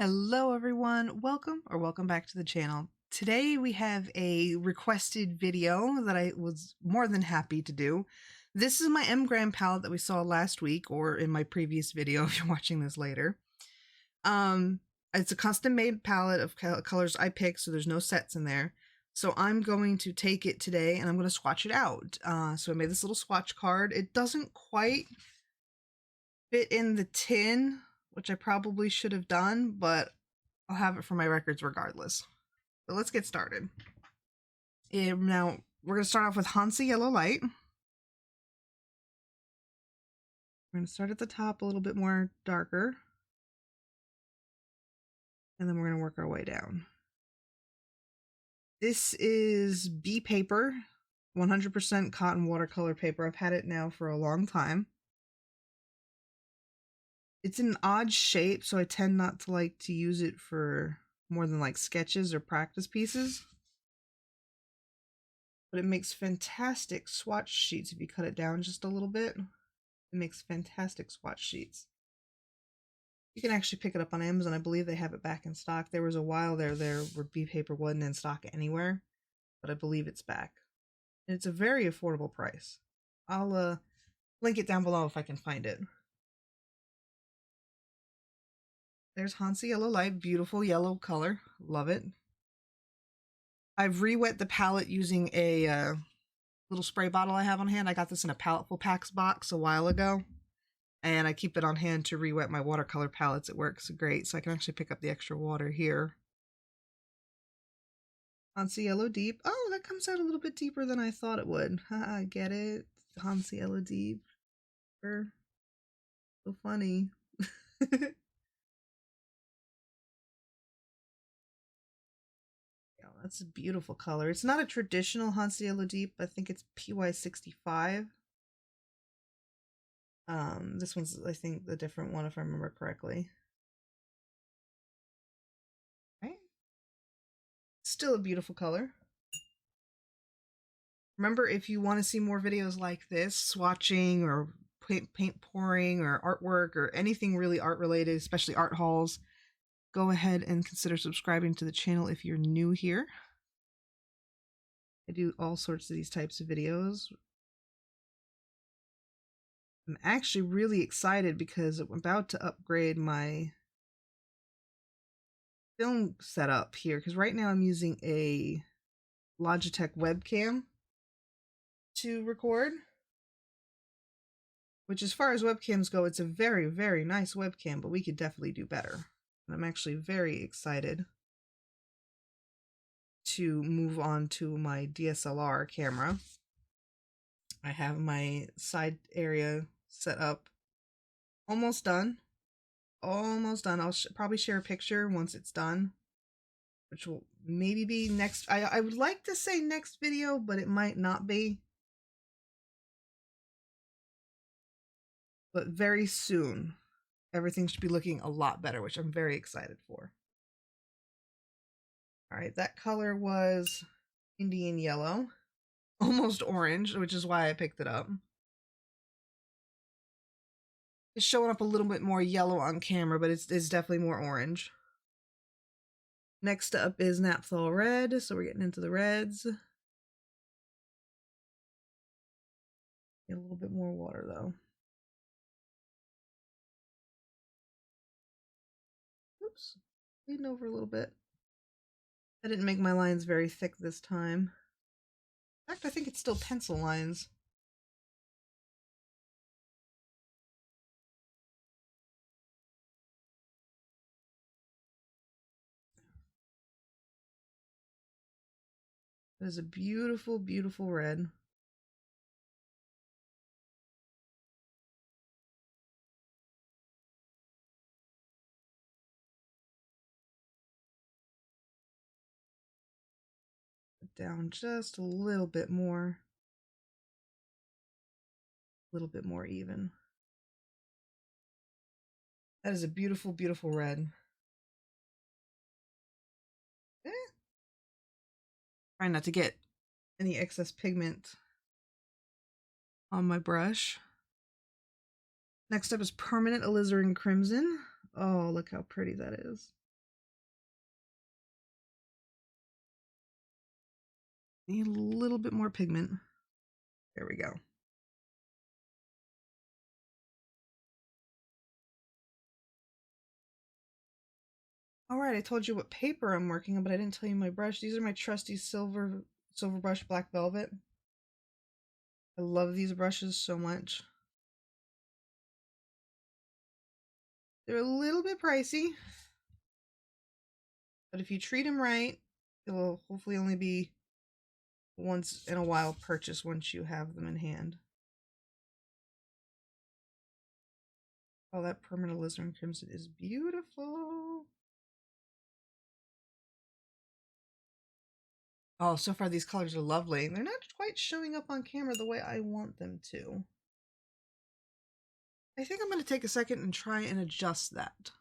Hello everyone, welcome back to the channel. Today we have a requested video that I was more than happy to do. This is my M-Gram palette that we saw last week, or in my previous video if you're watching this later. It's a custom made palette of colors I picked, so there's no sets in there. So I'm going to take it today and I'm going to swatch it out. So I made this little swatch card. It doesn't quite fit in the tin, which I probably should have done, but I'll have it for my records regardless. So let's get started. Now, we're going to start off with Hansa Yellow Light. We're going to start at the top a little bit more darker. And then we're going to work our way down. This is B paper, 100% cotton watercolor paper. I've had it now for a long time. It's an odd shape, so I tend not to like to use it for more than like sketches or practice pieces. But it makes fantastic swatch sheets if you cut it down just a little bit. It makes fantastic swatch sheets. You can actually pick it up on Amazon. I believe they have it back in stock. There was a while there where B paper wasn't in stock anywhere, but I believe it's back. And it's a very affordable price. I'll link it down below if I can find it. There's Hansa Yellow Light, beautiful yellow color. Love it. I've re-wet the palette using a little spray bottle I have on hand. I got this in a Palettefull Packs box a while ago, and I keep it on hand to re-wet my watercolor palettes. It works great, so I can actually pick up the extra water here. Hansa Yellow Deep. Oh, that comes out a little bit deeper than I thought it would. Haha, get it? Hansa Yellow Deep. So funny. That's a beautiful color. It's not a traditional Hansa Yellow Deep. I think it's PY65. This one's, I think, the different one if I remember correctly. Right? Still a beautiful color. Remember, if you want to see more videos like this, swatching or paint pouring or artwork or anything really art related, especially art hauls, go ahead and consider subscribing to the channel if you're new here. I do all sorts of these types of videos. I'm actually really excited because I'm about to upgrade my film setup here, because right now I'm using a Logitech webcam to record, which, as far as webcams go, it's a very, very nice webcam, but we could definitely do better. And I'm actually very excited to move on to my DSLR camera. I have my side area set up. Almost done. Almost done. I'll probably share a picture once it's done, which will maybe be next. I would like to say next video, but it might not be. But very soon, everything should be looking a lot better, which I'm very excited for. All right, that color was Indian Yellow, almost orange, which is why I picked it up. It's showing up a little bit more yellow on camera, but it's definitely more orange. Next up is Naphthalene Red, so we're getting into the reds. Get a little bit more water though. Oops, bleeding over a little bit. I didn't make my lines very thick this time. In fact, I think it's still pencil lines. It is a beautiful, beautiful red. Down just a little bit more. A little bit more even. That is a beautiful, beautiful red. Try not to get any excess pigment on my brush. Next up is Permanent Alizarin Crimson. Oh, look how pretty that is. Need a little bit more pigment. There we go. All right, I told you what paper I'm working on, but I didn't tell you my brush. These are my trusty silver brush Black Velvet. I love these brushes so much. They're a little bit pricey, but if you treat them right, it will hopefully only be once in a while purchase once you have them in hand. Oh, that permanent alizarin crimson is beautiful. Oh, so far these colors are lovely. They're not quite showing up on camera the way I want them to. I think I'm going to take a second and try and adjust that.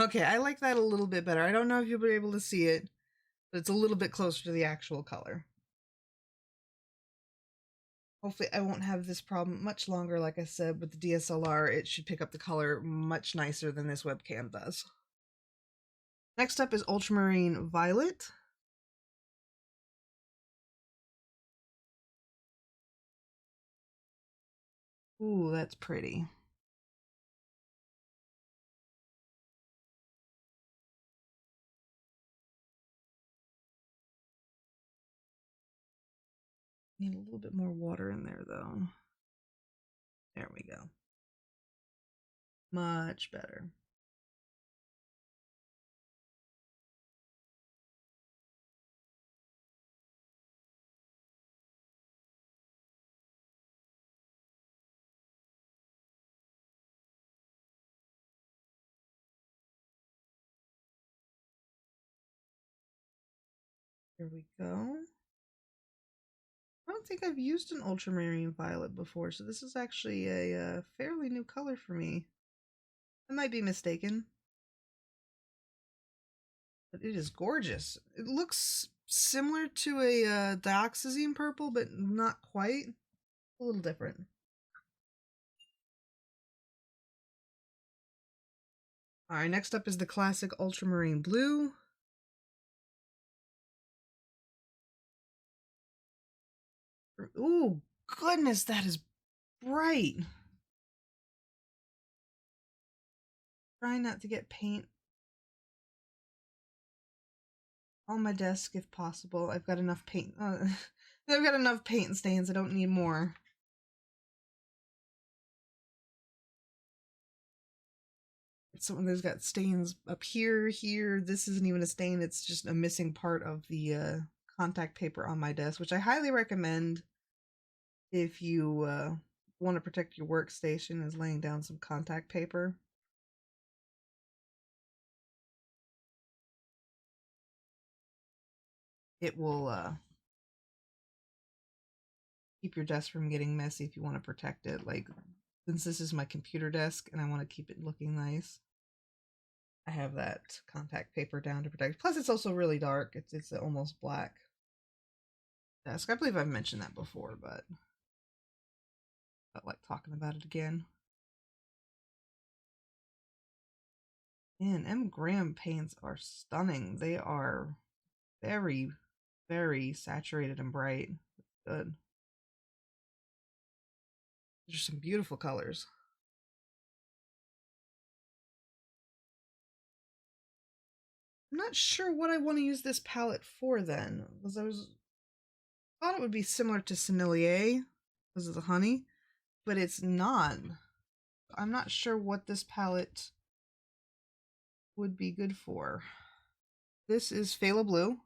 Okay, I like that a little bit better. I don't know if you'll be able to see it, but it's a little bit closer to the actual color. Hopefully I won't have this problem much longer. Like I said, with the DSLR, it should pick up the color much nicer than this webcam does. Next up is Ultramarine Violet. Ooh, that's pretty. Need a little bit more water in there though. There we go. Much better. There we go. I don't think I've used an Ultramarine Violet before, so this is actually a fairly new color for me. I might be mistaken, but it is gorgeous. It looks similar to a dioxazine purple, but not quite. A little different. Alright, next up is the classic Ultramarine Blue. Ooh, goodness, that is bright. Try not to get paint on my desk if possible. I've got enough paint. I've got enough paint stains. I don't need more. There's got stains up here, here. This isn't even a stain. It's just a missing part of the contact paper on my desk, which I highly recommend if you want to protect your workstation, is laying down some contact paper. It will keep your desk from getting messy if you want to protect it. Like, since this is my computer desk and I want to keep it looking nice, I have that contact paper down to protect. Plus, it's also really dark. It's almost black desk. I believe I've mentioned that before, but I felt like talking about it again. Man, M. Graham paints are stunning. They are very, very saturated and bright. It's good. These are some beautiful colors. I'm not sure what I want to use this palette for then, because thought it would be similar to Sennelier because of the honey, but it's not. I'm not sure what this palette would be good for. This is Phthalo Blue.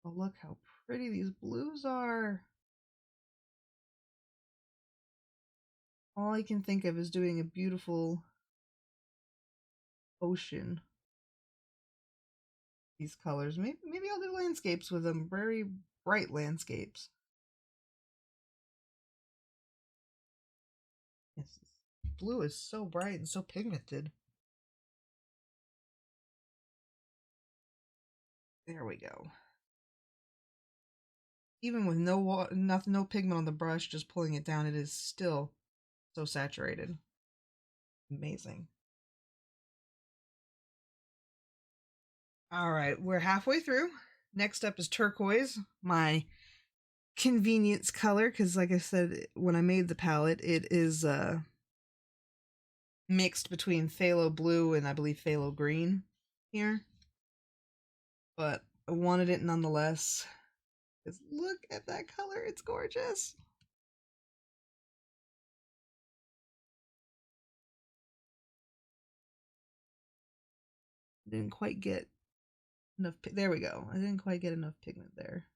Oh, look how pretty these blues are. All I can think of is doing a beautiful ocean. These colors. Maybe I'll do landscapes with them. Very bright landscapes. Yes, blue is so bright and so pigmented. There we go. Even with no pigment on the brush, just pulling it down, it is still so saturated. Amazing. All right, we're halfway through. Next up is turquoise, my convenience color, because like I said, when I made the palette, it is mixed between phthalo blue and I believe phthalo green here. But I wanted it nonetheless. Because look at that color, it's gorgeous. Didn't quite get enough, there we go. I didn't quite get enough pigment there.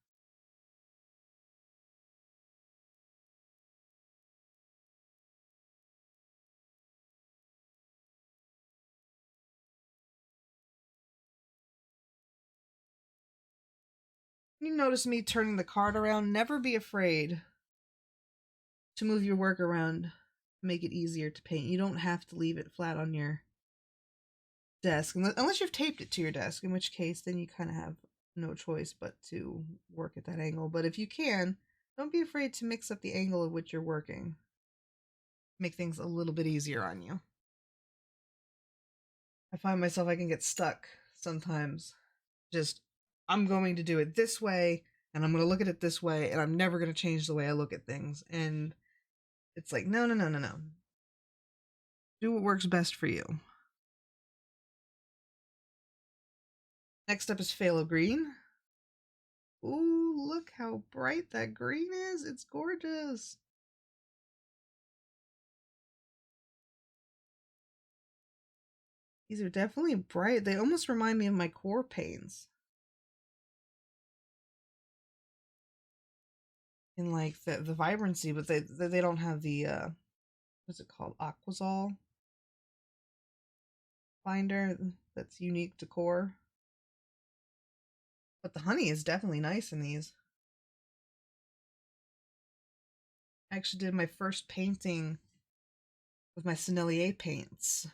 You notice me turning the card around. Never be afraid to move your work around, make it easier to paint. You don't have to leave it flat on your desk unless you've taped it to your desk, in which case then you kind of have no choice but to work at that angle. But if you can, don't be afraid to mix up the angle at which you're working. Make things a little bit easier on you. I find myself I can get stuck sometimes. Just, I'm going to do it this way, and I'm going to look at it this way, and I'm never going to change the way I look at things. And it's like, no. Do what works best for you. Next up is phthalo green. Ooh, look how bright that green is. It's gorgeous. These are definitely bright. They almost remind me of my core paints. In like the vibrancy, but they don't have the what's it called? Aquazol binder that's unique to core. But the honey is definitely nice in these. I actually did my first painting with my Sennelier paints.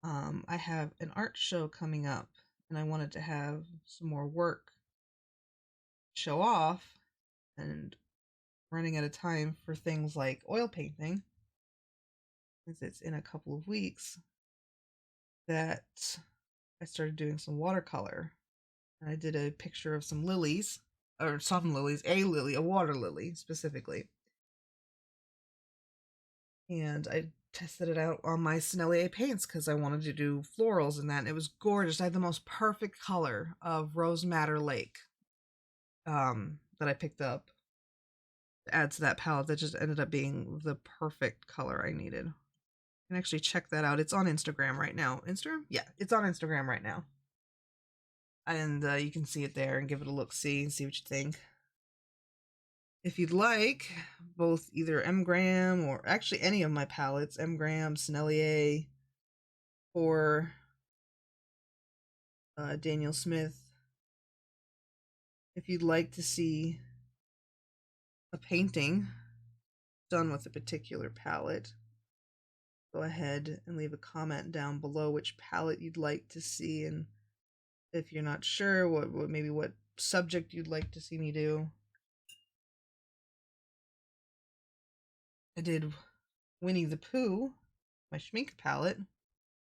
I have an art show coming up, and I wanted to have some more work show off, and running out of time for things like oil painting, since it's in a couple of weeks, that I started doing some watercolor. And I did a picture of some lilies, or some lilies, a lily, a water lily specifically. And I tested it out on my Sennelier paints because I wanted to do florals in that. And it was gorgeous. I had the most perfect color of Rose Madder Lake that I picked up to add to that palette. That just ended up being the perfect color I needed. You can actually check that out. It's on Instagram right now. Instagram? Yeah, it's on Instagram right now. And you can see it there and give it a look-see and see what you think. If you'd like, both either M-Gram or actually any of my palettes, M-Gram, Sennelier, or Daniel Smith, if you'd like to see a painting done with a particular palette, go ahead and leave a comment down below which palette you'd like to see, and if you're not sure, maybe what subject you'd like to see me do. I did Winnie the Pooh, my Schmink palette.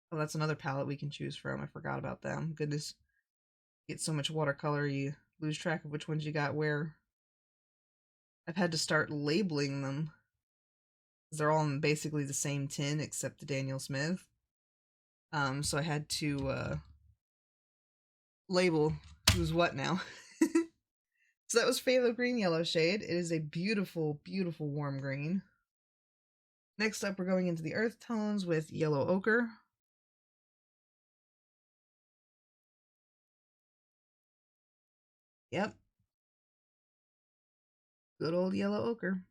Oh, that's another palette we can choose from. I forgot about them. Goodness, you get so much watercolor, you lose track of which ones you got where. I've had to start labeling them. They're all in basically the same tin except the Daniel Smith. So I had to label who's what now. So that was Phthalo Green Yellow shade. It is a beautiful, beautiful warm green. Next up, we're going into the earth tones with Yellow Ochre. Yep. Good old Yellow Ochre.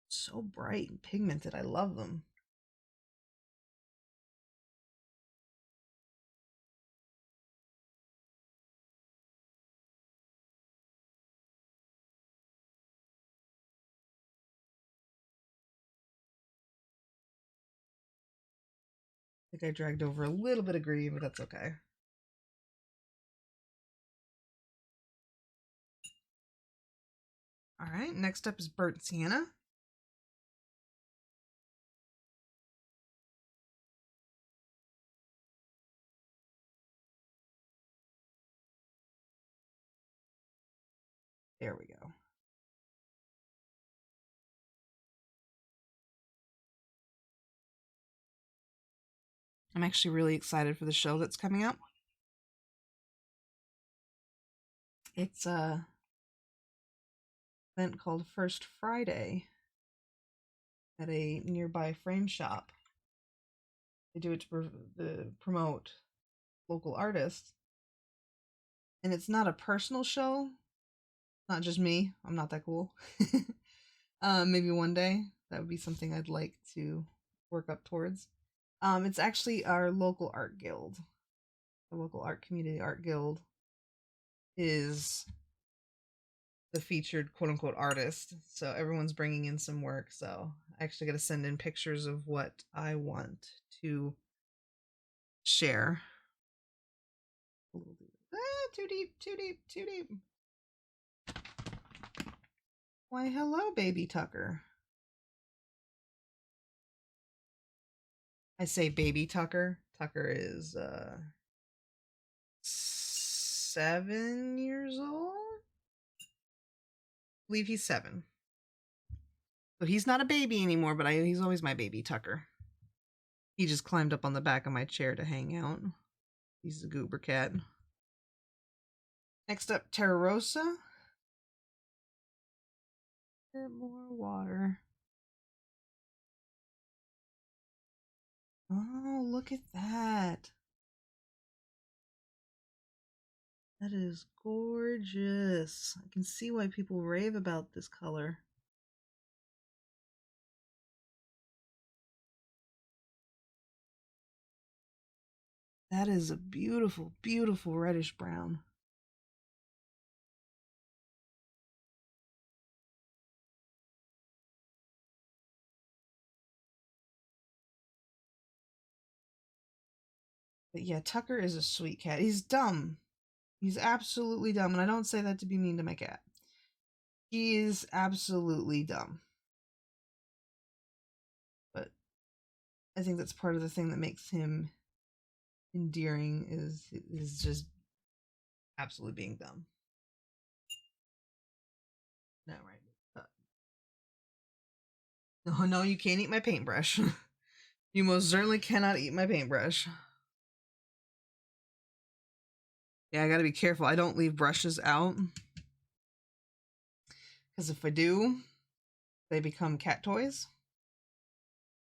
So bright and pigmented. I love them. I think I dragged over a little bit of green, but that's okay. All right, next up is Burnt Sienna. There we go. I'm actually really excited for the show that's coming up. It's a event called First Friday at a nearby frame shop. They do it to promote local artists. And it's not a personal show. Not just me. I'm not that cool. Maybe one day that would be something I'd like to work up towards. It's actually our local art guild. The local art community art guild is the featured quote unquote artist. So everyone's bringing in some work. So I actually got to send in pictures of what I want to share. Too deep, too deep, too deep. Why, hello, baby Tucker. I say baby Tucker. Tucker is 7 years old. I believe he's 7. So he's not a baby anymore, but he's always my baby Tucker. He just climbed up on the back of my chair to hang out. He's a goober cat. Next up, Terra Rosa. More water. Oh, look at that. That is gorgeous. I can see why people rave about this color. That is a beautiful, beautiful reddish brown. But yeah, Tucker is a sweet cat. He's dumb. He's absolutely dumb. And I don't say that to be mean to my cat. He is absolutely dumb. But I think that's part of the thing that makes him endearing is just absolutely being dumb. No, right. No, you can't eat my paintbrush. You most certainly cannot eat my paintbrush. Yeah, I gotta be careful. I don't leave brushes out. Because if I do, they become cat toys.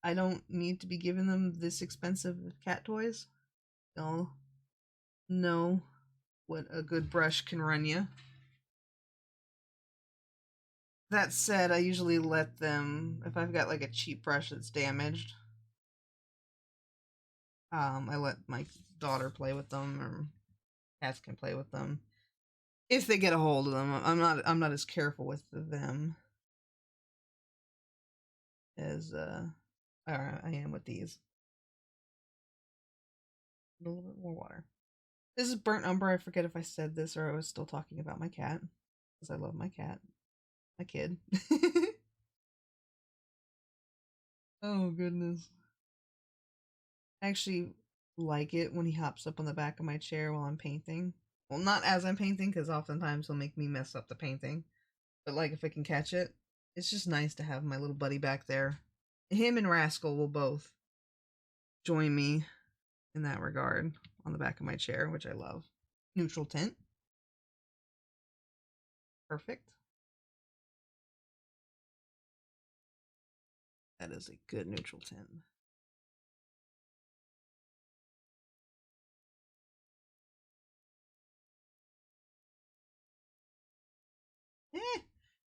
I don't need to be giving them this expensive cat toys. They'll know what a good brush can run you. That said, I usually let them, if I've got like a cheap brush that's damaged, I let my daughter play with them, or cats can play with them if they get a hold of them. I'm not as careful with them as I am with these. A little bit more water. This is burnt umber. I forget if I said this or I was still talking about my cat, because I love my cat, my kid. Oh goodness. I actually like it when he hops up on the back of my chair while I'm painting. Well, not as I'm painting, because oftentimes he'll make me mess up the painting. But like if I can catch it, it's just nice to have my little buddy back there. Him and Rascal will both join me in that regard on the back of my chair, which I love. Neutral tint. Perfect. That is a good neutral tint.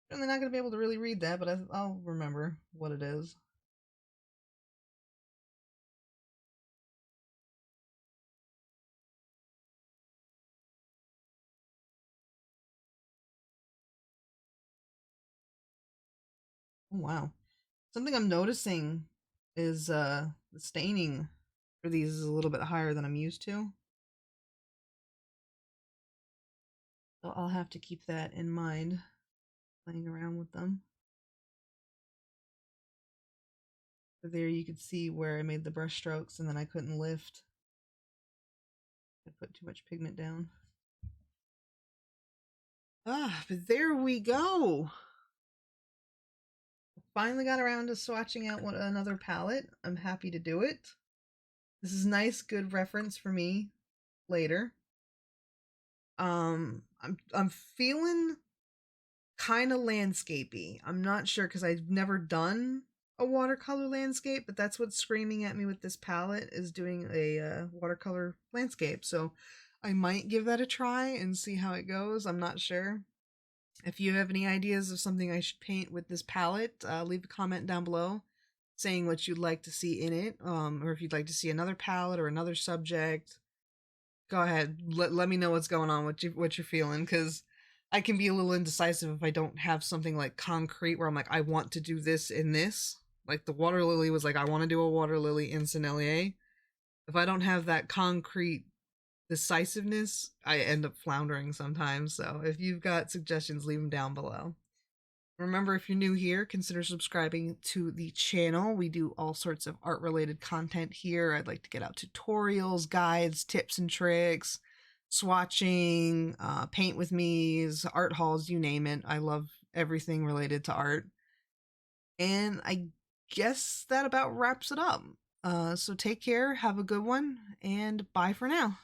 Certainly not going to be able to really read that, but I'll remember what it is. Oh, wow. Something I'm noticing is the staining for these is a little bit higher than I'm used to. So I'll have to keep that in mind playing around with them. So there you could see where I made the brush strokes and then I couldn't lift. I put too much pigment down. But there we go. Finally got around to swatching out another palette. I'm happy to do it. This is nice, good reference for me later. I'm feeling kind of landscapey. I'm not sure because I've never done a watercolor landscape, but that's what's screaming at me with this palette is doing a watercolor landscape. So I might give that a try and see how it goes. I'm not sure. If you have any ideas of something I should paint with this palette, leave a comment down below saying what you'd like to see in it, or if you'd like to see another palette or another subject. Go ahead, let me know what's going on, what you're feeling, because I can be a little indecisive if I don't have something like concrete where I'm like, I want to do this in this. Like the water lily was like, I want to do a water lily in Sennelier. If I don't have that concrete decisiveness, I end up floundering sometimes. So if you've got suggestions, leave them down below. Remember, if you're new here, consider subscribing to the channel. We do all sorts of art-related content here. I'd like to get out tutorials, guides, tips and tricks, swatching, paint with me's, art hauls, you name it. I love everything related to art. And I guess that about wraps it up. So take care, have a good one, and bye for now.